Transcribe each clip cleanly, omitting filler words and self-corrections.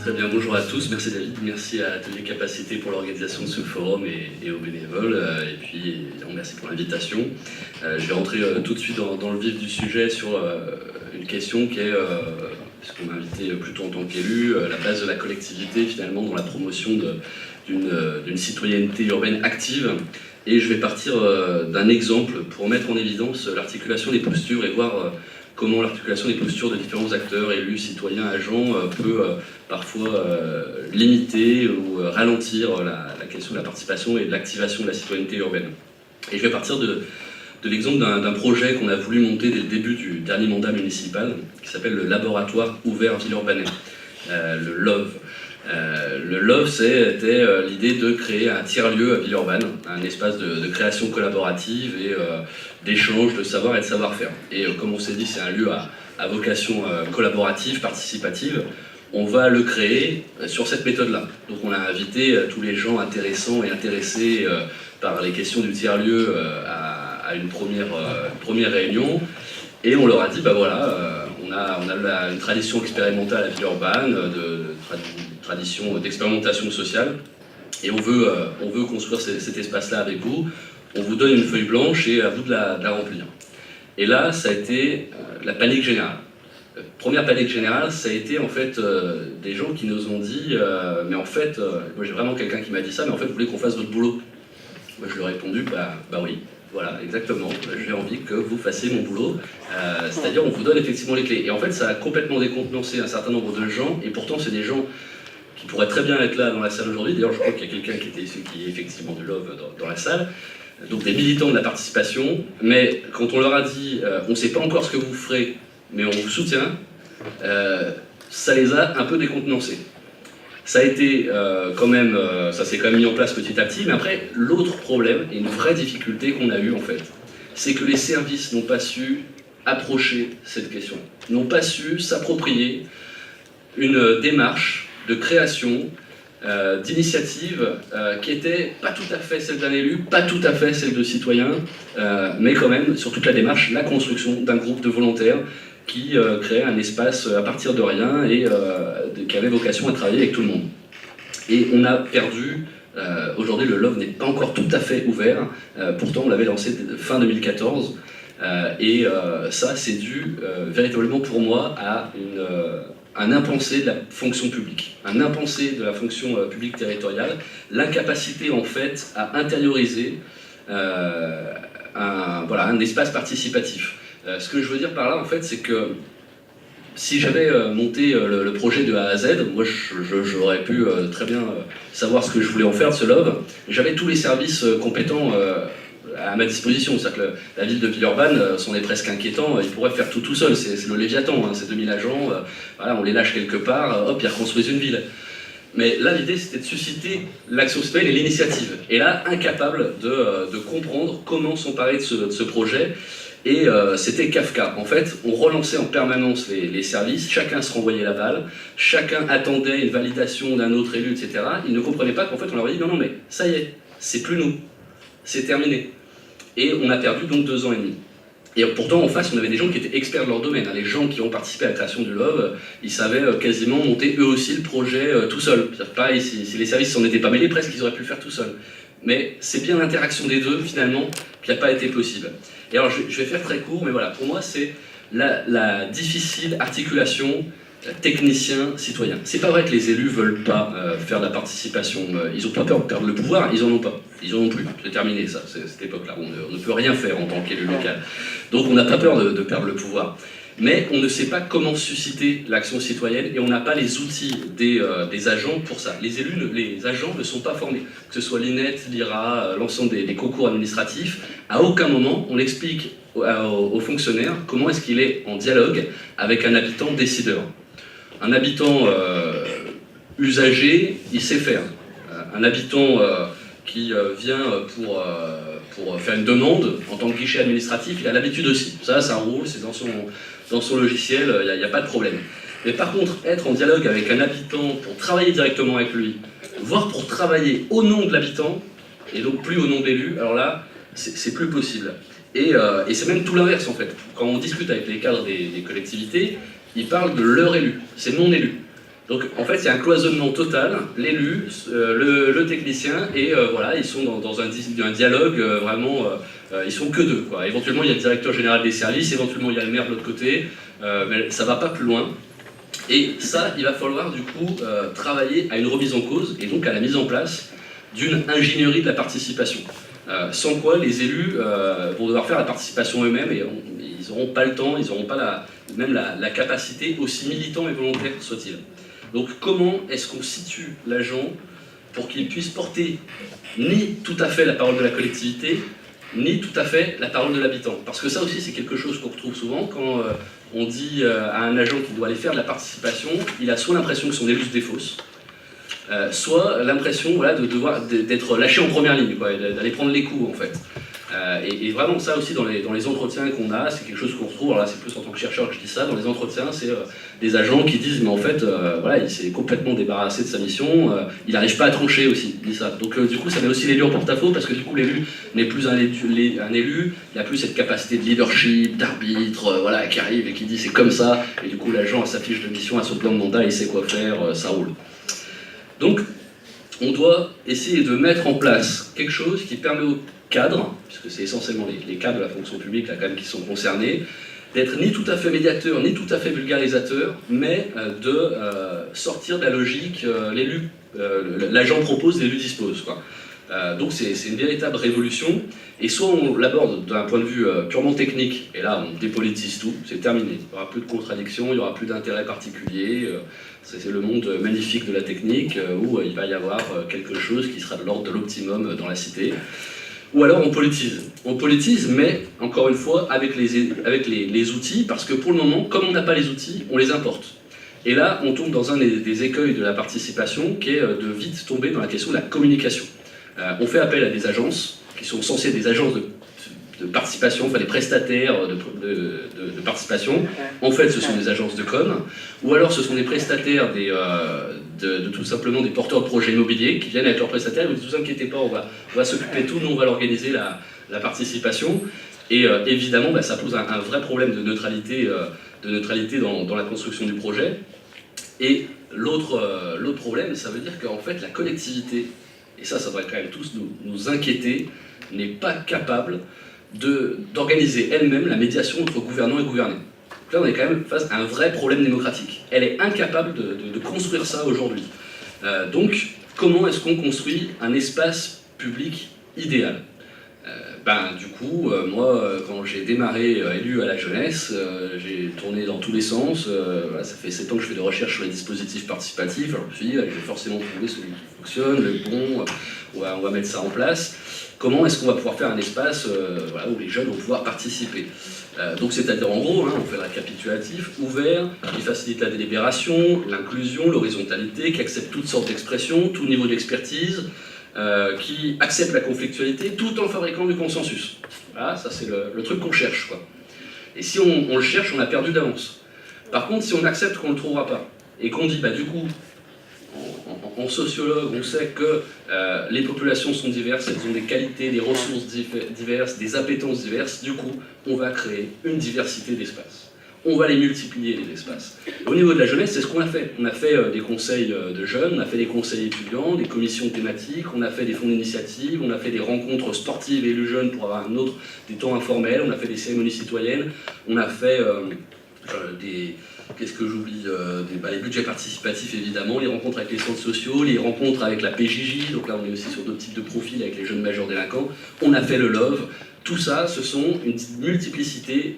Très bien, bonjour à tous, merci David, merci à Atelier Capacité pour l'organisation de ce forum et aux bénévoles, et puis évidemment merci pour l'invitation. Je vais rentrer tout de suite dans le vif du sujet sur une question qui est, puisqu'on m'a invité plutôt en tant qu'élu, la base de la collectivité finalement dans la promotion d'une citoyenneté urbaine active. Et je vais partir d'un exemple pour mettre en évidence l'articulation des postures et voir comment l'articulation des postures de différents acteurs, élus, citoyens, agents, peut parfois limiter ou ralentir la question de la participation et de l'activation de la citoyenneté urbaine. Et je vais partir de l'exemple d'un projet qu'on a voulu monter dès le début du dernier mandat municipal, qui s'appelle le Laboratoire Ouvert Villeurbanais, le LOV. Le LOV, c'était l'idée de créer un tiers-lieu à Villeurbanne, un espace de création collaborative et d'échange de savoir et de savoir-faire. Et comme on s'est dit, c'est un lieu à vocation collaborative, participative. On va le créer sur cette méthode-là. Donc on a invité tous les gens intéressants et intéressés par les questions du tiers-lieu à une première réunion. Et on leur a dit, bah voilà, on a une tradition expérimentale à Villeurbanne, tradition d'expérimentation sociale, et on veut construire cet espace-là avec vous. On vous donne une feuille blanche et à vous de la remplir. Et là, ça a été la panique générale. Première panique générale, ça a été en fait des gens qui nous ont dit mais en fait, moi j'ai vraiment quelqu'un qui m'a dit ça, mais en fait vous voulez qu'on fasse votre boulot? Moi je lui ai répondu, bah oui, voilà, exactement, j'ai envie que vous fassiez mon boulot, c'est-à-dire on vous donne effectivement les clés. Et en fait ça a complètement décontenancé un certain nombre de gens, et pourtant c'est des gens qui pourraient très bien être là dans la salle aujourd'hui. D'ailleurs je crois qu'il y a quelqu'un qui était ici, qui est effectivement du LOV dans la salle, donc des militants de la participation, mais quand on leur a dit on ne sait pas encore ce que vous ferez, mais on vous soutient, ça les a un peu décontenancés. Ça a été quand même, ça s'est quand même mis en place petit à petit, mais après, l'autre problème, et une vraie difficulté qu'on a eue en fait, c'est que les services n'ont pas su approcher cette question, n'ont pas su s'approprier une démarche de création, d'initiative qui était pas tout à fait celle d'un élu, pas tout à fait celle de citoyens, mais quand même, sur toute la démarche, la construction d'un groupe de volontaires qui créait un espace à partir de rien et qui avait vocation à travailler avec tout le monde. Et on a perdu, aujourd'hui le LOV n'est pas encore tout à fait ouvert, pourtant on l'avait lancé fin 2014, et ça c'est dû véritablement pour moi à un impensé de la fonction publique, un impensé de la fonction publique territoriale, l'incapacité en fait à intérioriser un espace participatif. Ce que je veux dire par là, en fait, c'est que si j'avais monté le projet de A à Z, moi j'aurais pu très bien savoir ce que je voulais en faire de ce LOV. J'avais tous les services compétents à ma disposition. C'est-à-dire que la ville de Villeurbanne, c'en est presque inquiétant, ils pourraient faire tout seul. C'est le Léviathan, hein, c'est 2000 agents, voilà, on les lâche quelque part, hop, ils reconstruisent une ville. Mais là, l'idée, c'était de susciter l'action citoyenne et l'initiative. Et là, incapable de comprendre comment s'emparer de ce projet. Et c'était Kafka. En fait, on relançait en permanence les services, chacun se renvoyait la balle, chacun attendait une validation d'un autre élu, etc. Ils ne comprenaient pas qu'en fait, on leur dit non, mais ça y est, c'est plus nous, c'est terminé. Et on a perdu donc 2 ans et demi. Et pourtant, en face, on avait des gens qui étaient experts de leur domaine. Les gens qui ont participé à la création du LOV, ils savaient quasiment monter eux aussi le projet tout seuls. Pareil, si les services s'en étaient pas mêlés, presque ils auraient pu le faire tout seuls. Mais c'est bien l'interaction des deux, finalement, qui n'a pas été possible. Et alors, je vais faire très court, mais voilà, pour moi, c'est la difficile articulation technicien-citoyen. C'est pas vrai que les élus veulent pas faire de la participation. Ils ont pas peur de perdre le pouvoir, ils en ont pas. Ils en ont plus. C'est terminé, ça, cette époque-là. On ne peut rien faire en tant qu'élu local. Donc, on n'a pas peur de perdre le pouvoir. Mais on ne sait pas comment susciter l'action citoyenne et on n'a pas les outils des agents pour ça. Les élus, les agents ne sont pas formés. Que ce soit l'INET, l'IRA, l'ensemble des concours administratifs, à aucun moment on explique aux fonctionnaires comment est-ce qu'il est en dialogue avec un habitant décideur. Un habitant usagé, il sait faire. Un habitant qui vient pour faire une demande en tant que guichet administratif, il a l'habitude aussi. Ça roule, c'est dans son logiciel, il n'y a pas de problème. Mais par contre, être en dialogue avec un habitant pour travailler directement avec lui, voire pour travailler au nom de l'habitant, et donc plus au nom de l'élu, alors là, c'est plus possible. Et c'est même tout l'inverse en fait. Quand on discute avec les cadres des collectivités, ils parlent de leur élu, c'est mon élu. Donc en fait, il y a un cloisonnement total, l'élu, le technicien, et voilà, ils sont dans un dialogue vraiment, ils sont que deux, quoi. Éventuellement, il y a le directeur général des services, éventuellement, il y a le maire de l'autre côté, mais ça va pas plus loin. Et ça, il va falloir du coup travailler à une remise en cause, et donc à la mise en place d'une ingénierie de la participation. Sans quoi les élus vont devoir faire la participation eux-mêmes, et ils n'auront pas le temps, ils n'auront pas même la capacité, aussi militant et volontaire soit-il. Donc comment est-ce qu'on situe l'agent pour qu'il puisse porter ni tout à fait la parole de la collectivité, ni tout à fait la parole de l'habitant? Parce que ça aussi c'est quelque chose qu'on retrouve souvent quand on dit à un agent qu'il doit aller faire de la participation, il a soit l'impression que son élu se défausse, soit l'impression voilà, d'être lâché en première ligne, d'aller prendre les coups en fait. Et vraiment ça aussi dans les entretiens qu'on a, c'est quelque chose qu'on retrouve, alors là c'est plus en tant que chercheur que je dis ça, dans les entretiens c'est des agents qui disent mais en fait voilà, il s'est complètement débarrassé de sa mission, il n'arrive pas à trancher aussi, il dit ça. Donc du coup ça met aussi l'élu en porte-à-faux parce que du coup l'élu n'est plus un élu, il n'a plus cette capacité de leadership, d'arbitre, voilà, qui arrive et qui dit c'est comme ça, et du coup l'agent a sa fiche de mission, a son plan de mandat, il sait quoi faire, ça roule. Donc on doit essayer de mettre en place quelque chose qui permet aux cadres, puisque c'est essentiellement les cadres de la fonction publique là, quand même, qui sont concernés, d'être ni tout à fait médiateur, ni tout à fait vulgarisateur, mais de sortir de la logique l'agent propose, l'élu dispose, quoi. Donc c'est une véritable révolution, et soit on l'aborde d'un point de vue purement technique, et là on dépolitise tout, c'est terminé, il n'y aura plus de contradictions, il n'y aura plus d'intérêt particulier, c'est le monde magnifique de la technique, où il va y avoir quelque chose qui sera de l'ordre de l'optimum dans la cité. Ou alors on politise, mais encore une fois avec les outils, parce que pour le moment, comme on n'a pas les outils, on les importe. Et là, on tombe dans un des écueils de la participation, qui est de vite tomber dans la question de la communication. On fait appel à des agences, qui sont censées être des agences de participation, enfin des prestataires de participation. En fait, ce sont des agences de com, ou alors ce sont des prestataires tout simplement des porteurs de projets immobiliers qui viennent avec leurs prestataires et disent ne vous inquiétez pas, on va s'occuper de tout, nous on va l'organiser la participation. Et évidemment, ça pose un vrai problème de neutralité dans la construction du projet. Et l'autre problème, ça veut dire qu'en fait la collectivité, et ça devrait quand même tous nous inquiéter, n'est pas capable d'organiser elle-même la médiation entre gouvernants et gouvernés. Là, on est quand même face à un vrai problème démocratique. Elle est incapable de construire ça aujourd'hui. Donc, comment est-ce qu'on construit un espace public idéal ? Du coup, moi, quand j'ai démarré élu à la jeunesse, j'ai tourné dans tous les sens. Ça fait 7 ans que je fais de recherche sur les dispositifs participatifs. Alors, je me suis dit, je vais forcément trouver celui qui fonctionne, le bon, on va mettre ça en place. Comment est-ce qu'on va pouvoir faire un espace où les jeunes vont pouvoir participer ? Donc c'est-à-dire en gros, on fait le récapitulatif, ouvert, qui facilite la délibération, l'inclusion, l'horizontalité, qui accepte toutes sortes d'expressions, tout niveau d'expertise, qui accepte la conflictualité tout en fabriquant du consensus. Voilà, ça c'est le truc qu'on cherche, quoi. Et si on le cherche, on a perdu d'avance. Par contre, si on accepte qu'on ne le trouvera pas, et qu'on dit, du coup, en sociologue, on sait que les populations sont diverses, elles ont des qualités, des ressources diverses, des appétences diverses, du coup, on va créer une diversité d'espaces. On va les multiplier, les espaces. Au niveau de la jeunesse, c'est ce qu'on a fait. On a fait des conseils de jeunes, on a fait des conseils étudiants, des commissions thématiques, on a fait des fonds d'initiative, on a fait des rencontres sportives élus jeunes pour avoir des temps informels, on a fait des cérémonies citoyennes, on a fait qu'est-ce que j'oublie les budgets participatifs évidemment, les rencontres avec les centres sociaux, les rencontres avec la PJJ, donc là on est aussi sur d'autres types de profils avec les jeunes majeurs délinquants, on a fait le LOVE, tout ça ce sont une multiplicité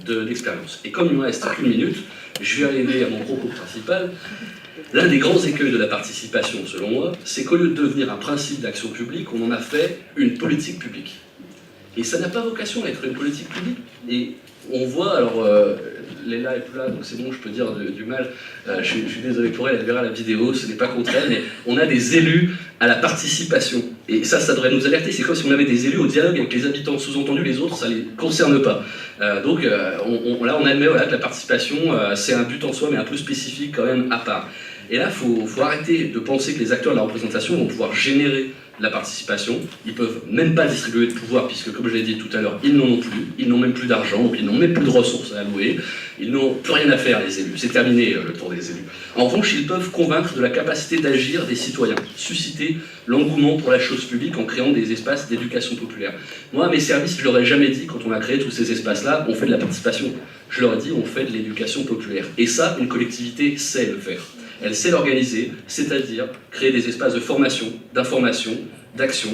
d'expériences. Et comme il me reste qu'une minute, je vais arriver à mon propos principal. L'un des grands écueils de la participation selon moi, c'est qu'au lieu de devenir un principe d'action publique, on en a fait une politique publique. Et ça n'a pas vocation à être une politique publique. Et on voit, alors Léla est plus là, donc c'est bon, je peux dire du mal. Je suis désolé pour elle, elle verra la vidéo, ce n'est pas contre elle, mais on a des élus à la participation. Et ça devrait nous alerter. C'est comme si on avait des élus au dialogue avec les habitants. Sous-entendu, les autres, ça ne les concerne pas. Donc là, on admet que la participation, c'est un but en soi, mais un peu spécifique quand même à part. Et là, il faut arrêter de penser que les acteurs de la représentation vont pouvoir générer la participation. Ils peuvent même pas distribuer de pouvoir, puisque comme je l'ai dit tout à l'heure, ils n'en ont plus, ils n'ont même plus d'argent, donc ils n'ont même plus de ressources à allouer, ils n'ont plus rien à faire, les élus. C'est terminé le tour des élus. En revanche, ils peuvent convaincre de la capacité d'agir des citoyens, susciter l'engouement pour la chose publique en créant des espaces d'éducation populaire. Moi, à mes services, je leur ai jamais dit, quand on a créé tous ces espaces-là, on fait de la participation. Je leur ai dit, on fait de l'éducation populaire. Et ça, une collectivité sait le faire. Elle sait l'organiser, c'est-à-dire créer des espaces de formation, d'information, d'action.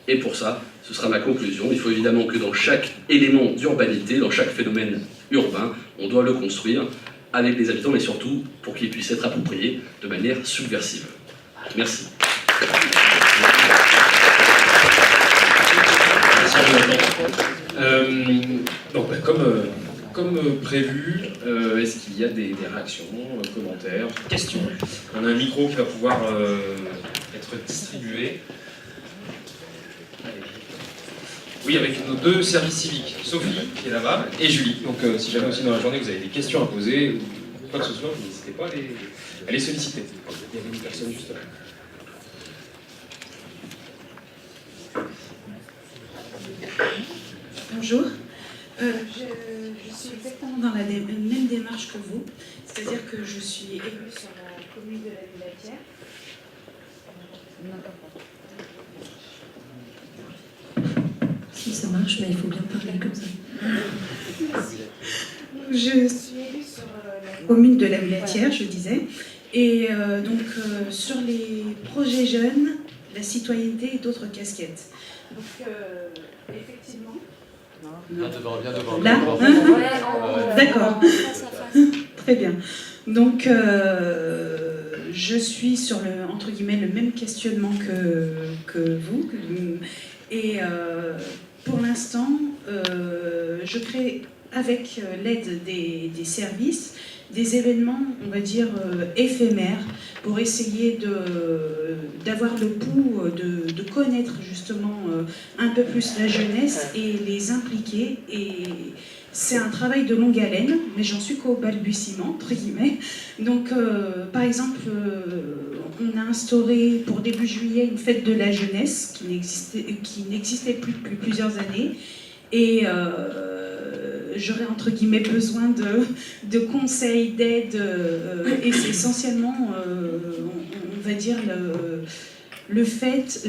Et pour ça, ce sera ma conclusion, il faut évidemment que dans chaque élément d'urbanité, dans chaque phénomène urbain, on doit le construire avec les habitants, mais surtout pour qu'il puisse être approprié de manière subversive. Merci. Donc, comme prévu, est-ce qu'il y a des réactions, commentaires, questions? On a un micro qui va pouvoir être distribué. Oui, avec nos deux services civiques, Sophie, qui est là-bas, et Julie. Donc si jamais aussi dans la journée vous avez des questions à poser, ou quoi que ce soit, n'hésitez pas à les solliciter. Il y avait une personne juste là. Bonjour. Je suis exactement dans la même démarche que vous, c'est-à-dire que je suis élue sur la commune de la Villatière. Si ça marche, mais il faut bien parler comme ça. Je suis élue sur la commune de la Villatière, je disais, et donc sur les projets jeunes, la citoyenneté et d'autres casquettes. Donc effectivement. Viens devant. Là, d'accord. Très bien. Donc, je suis sur le, entre guillemets, le même questionnement que vous. Et pour l'instant, je crée avec l'aide des services des événements, on va dire, éphémères pour essayer d'avoir le pouls, de connaître justement un peu plus la jeunesse et les impliquer. Et c'est un travail de longue haleine, mais j'en suis qu'au balbutiement, entre guillemets. Donc, par exemple, on a instauré pour début juillet une fête de la jeunesse qui n'existait plus depuis plusieurs années. Et j'aurais entre guillemets besoin de conseils, d'aide, et c'est essentiellement, on va dire, le fait,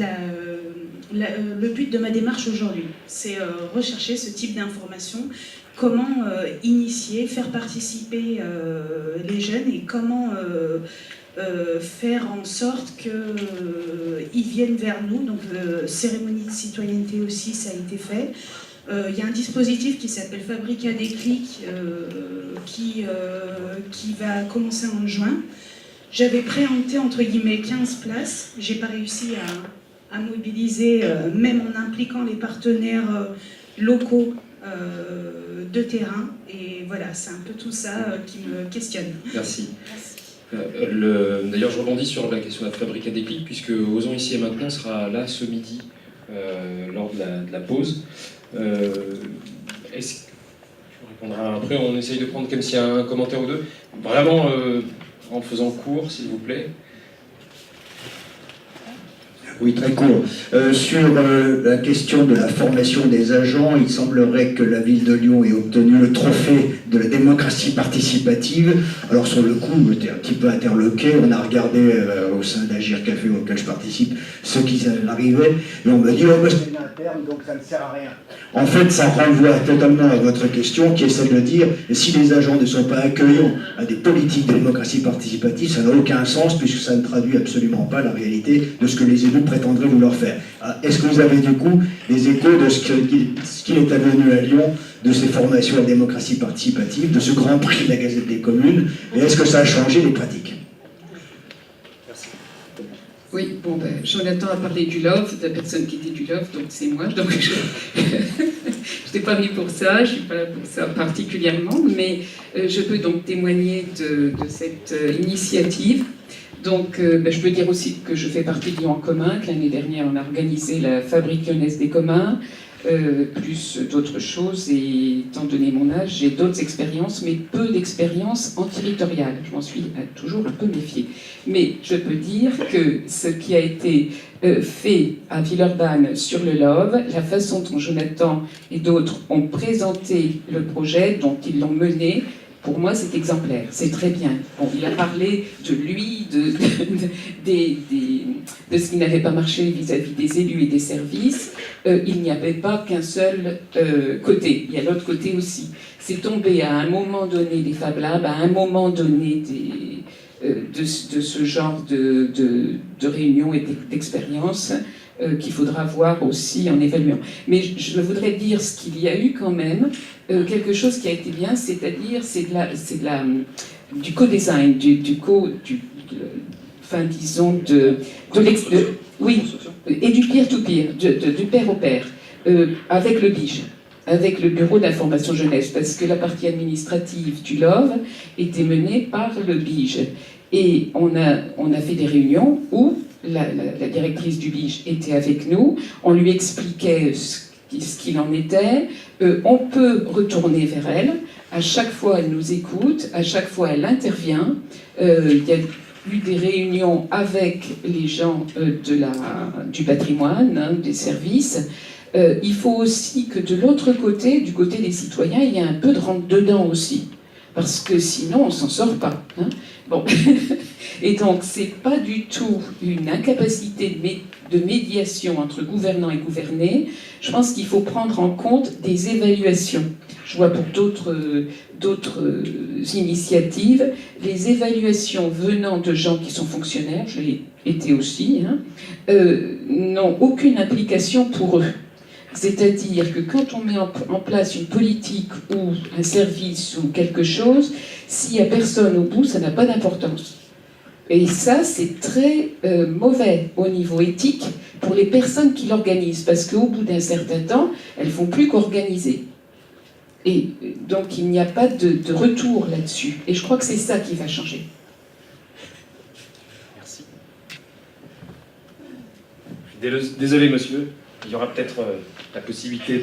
le but de ma démarche aujourd'hui. C'est rechercher ce type d'informations, comment initier, faire participer les jeunes et comment faire en sorte qu'ils viennent vers nous. Donc, cérémonie de citoyenneté aussi, ça a été fait. Il y a un dispositif qui s'appelle Fabrica Déclic qui va commencer en juin. J'avais préempté entre guillemets 15 places. J'ai pas réussi à mobiliser, même en impliquant les partenaires locaux de terrain. Et voilà, c'est un peu tout ça qui me questionne. Merci. D'ailleurs, je rebondis sur la question de la Fabrica Déclic, puisque Osons ici et maintenant sera là ce midi lors de la pause. Est-ce on répondra après, on essaye de prendre comme s'il y a un commentaire ou deux. Vraiment, en faisant court, s'il vous plaît. Oui, très court. Sur la question de la formation des agents, il semblerait que la ville de Lyon ait obtenu le trophée de la démocratie participative. Alors sur le coup, j'étais un petit peu interloqué. On a regardé au sein d'Agir Café auquel je participe ce qui arrivait et on m'a dit oh, c'est une interne donc ça ne sert à rien. En fait, ça renvoie totalement à votre question qui est celle de dire et si les agents ne sont pas accueillants à des politiques de démocratie participative, ça n'a aucun sens puisque ça ne traduit absolument pas la réalité de ce que les élus prétendraient vouloir faire. Est-ce que vous avez du coup des échos de ce qu'il est advenu à Lyon de ces formations à démocratie participative, de ce grand prix de la Gazette des communes, et est-ce que ça a changé les pratiques? Merci. Oui, bon, Jonathan a parlé du LOVE, de la personne qui dit du LOVE, donc c'est moi, donc je n'étais pas venue pour ça, je ne suis pas là pour ça particulièrement, mais je peux donc témoigner de cette initiative. Donc, je peux dire aussi que je fais partie de Lyon en commun, que l'année dernière, on a organisé la Fabrique lyonnaise des communs, plus d'autres choses. Et étant donné mon âge, j'ai d'autres expériences, mais peu d'expériences en territoriale. Je m'en suis toujours un peu méfiée. Mais je peux dire que ce qui a été fait à Villeurbanne sur le Love, la façon dont Jonathan et d'autres ont présenté le projet, dont ils l'ont mené, pour moi, c'est exemplaire, c'est très bien. Bon, il a parlé de lui, de ce qui n'avait pas marché vis-à-vis des élus et des services. Il n'y avait pas qu'un seul côté, il y a l'autre côté aussi. C'est tombé à un moment donné des Fab Labs, à un moment donné de ce genre de réunions et d'expériences qu'il faudra voir aussi en évaluant. Mais je voudrais dire ce qu'il y a eu quand même, quelque chose qui a été bien, c'est-à-dire du co-design, oui, et du peer-to-peer, du pair au pair, avec le BIGE, avec le Bureau d'information jeunesse, parce que la partie administrative du LOV était menée par le BIGE. Et on a fait des réunions où la directrice du BIGE était avec nous, on lui expliquait ce qu'il en était, on peut retourner vers elle, à chaque fois elle nous écoute, à chaque fois elle intervient, il y a eu des réunions avec les gens du patrimoine, hein, des services. Il faut aussi que de l'autre côté, du côté des citoyens, il y ait un peu de rentre-dedans aussi, parce que sinon on s'en sort pas. Hein. Bon. Et donc, c'est pas du tout une incapacité de médiation entre gouvernants et gouvernés. Je pense qu'il faut prendre en compte des évaluations. Je vois pour d'autres initiatives, les évaluations venant de gens qui sont fonctionnaires, je l'ai été aussi, hein, n'ont aucune implication pour eux. C'est-à-dire que quand on met en place une politique ou un service ou quelque chose, s'il n'y a personne au bout, ça n'a pas d'importance. Et ça, c'est très mauvais au niveau éthique pour les personnes qui l'organisent, parce qu'au bout d'un certain temps, elles ne font plus qu'organiser. Et donc, il n'y a pas de retour là-dessus. Et je crois que c'est ça qui va changer. Merci. Désolé, monsieur. Il y aura peut-être la possibilité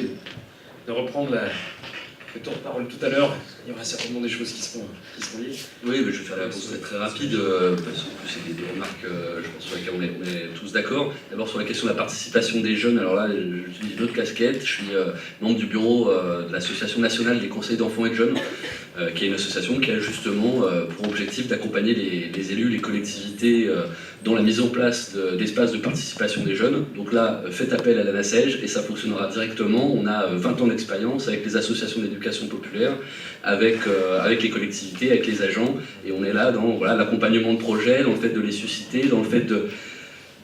de reprendre le tour de parole tout à l'heure. Il y aura certainement des choses qui seront liées. Oui, mais je vais faire la réponse très rapide, parce que c'est des remarques, je pense, sur lesquelles on est tous d'accord. D'abord, sur la question de la participation des jeunes, alors là, j'utilise une autre casquette. Je suis membre du bureau de l'Association nationale des conseils d'enfants et de jeunes, qui est une association qui a justement pour objectif d'accompagner les élus, les collectivités dans la mise en place d'espaces de participation des jeunes. Donc là, faites appel à l'ANASEJ et ça fonctionnera directement. On a 20 ans d'expérience avec les associations d'éducation populaire, avec les collectivités, avec les agents, et on est là dans l'accompagnement de projets, dans le fait de les susciter, dans le fait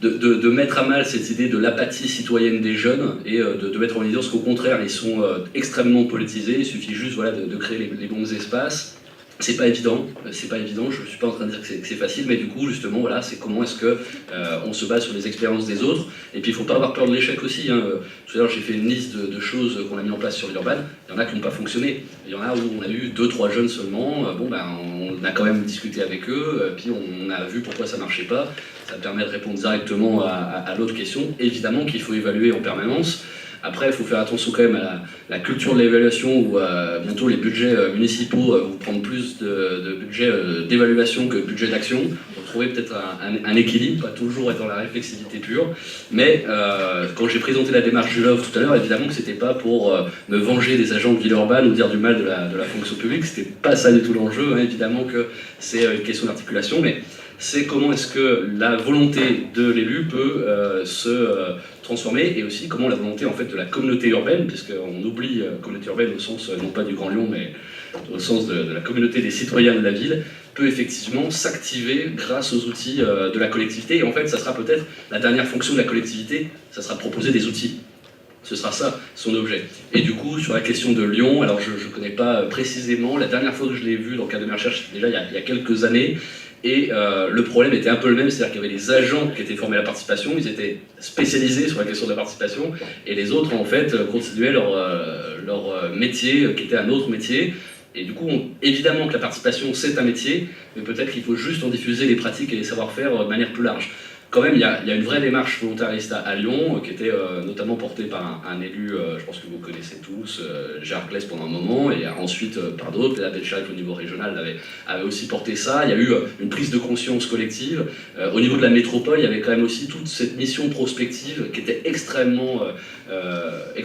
de mettre à mal cette idée de l'apathie citoyenne des jeunes et de mettre en évidence qu'au contraire, ils sont extrêmement politisés. Il suffit juste de créer les bons espaces. C'est pas évident, je suis pas en train de dire que c'est facile, mais du coup, justement, c'est comment est-ce que on se base sur les expériences des autres, et puis il faut pas avoir peur de l'échec aussi. Hein. Tout à l'heure, j'ai fait une liste de choses qu'on a mis en place sur Villeurbanne, il y en a qui n'ont pas fonctionné, il y en a où on a eu 2-3 jeunes seulement, on a quand même discuté avec eux, puis on a vu pourquoi ça marchait pas, ça permet de répondre directement à l'autre question. Évidemment qu'il faut évaluer en permanence. Après, il faut faire attention quand même à la culture de l'évaluation où bientôt les budgets municipaux vont prendre plus de budget d'évaluation que de budget d'action. Il faut trouver peut-être un équilibre, pas toujours être dans la réflexivité pure. Mais quand j'ai présenté la démarche du LOV tout à l'heure, évidemment que c'était pas pour me venger des agents de Villeurbanne ou dire du mal de la fonction publique, c'était pas ça du tout l'enjeu. Hein. Évidemment que c'est une question d'articulation, mais c'est comment est-ce que la volonté de l'élu peut se transformer, et aussi comment la volonté en fait de la communauté urbaine, puisqu'on oublie communauté urbaine au sens non pas du Grand Lyon, mais au sens de la communauté des citoyens de la ville, peut effectivement s'activer grâce aux outils de la collectivité. Et en fait, ça sera peut-être la dernière fonction de la collectivité, ça sera de proposer des outils. Ce sera ça, son objet. Et du coup, sur la question de Lyon, alors je ne connais pas précisément, la dernière fois que je l'ai vu dans le cadre de mes recherches, c'était déjà il y a quelques années, et le problème était un peu le même, c'est-à-dire qu'il y avait des agents qui étaient formés à la participation, ils étaient spécialisés sur la question de la participation, et les autres, en fait, continuaient leur métier, qui était un autre métier, Et du coup, évidemment que la participation, c'est un métier, mais peut-être qu'il faut juste en diffuser les pratiques et les savoir-faire de manière plus large. Quand même, il y a une vraie démarche volontariste à Lyon, qui était notamment portée par un élu, je pense que vous connaissez tous, Gérard Claes pendant un moment, et ensuite par d'autres. La Belchak au niveau régional avait aussi porté ça. Il y a eu une prise de conscience collective. Au niveau de la métropole, il y avait quand même aussi toute cette mission prospective qui était extrêmement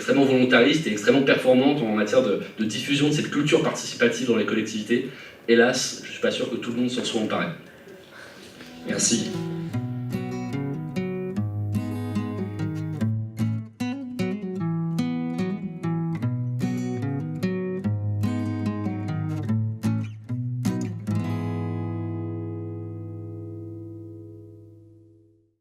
volontariste et extrêmement performante en matière de diffusion de cette culture participative dans les collectivités. Hélas, je ne suis pas sûr que tout le monde s'en soit emparé. Merci.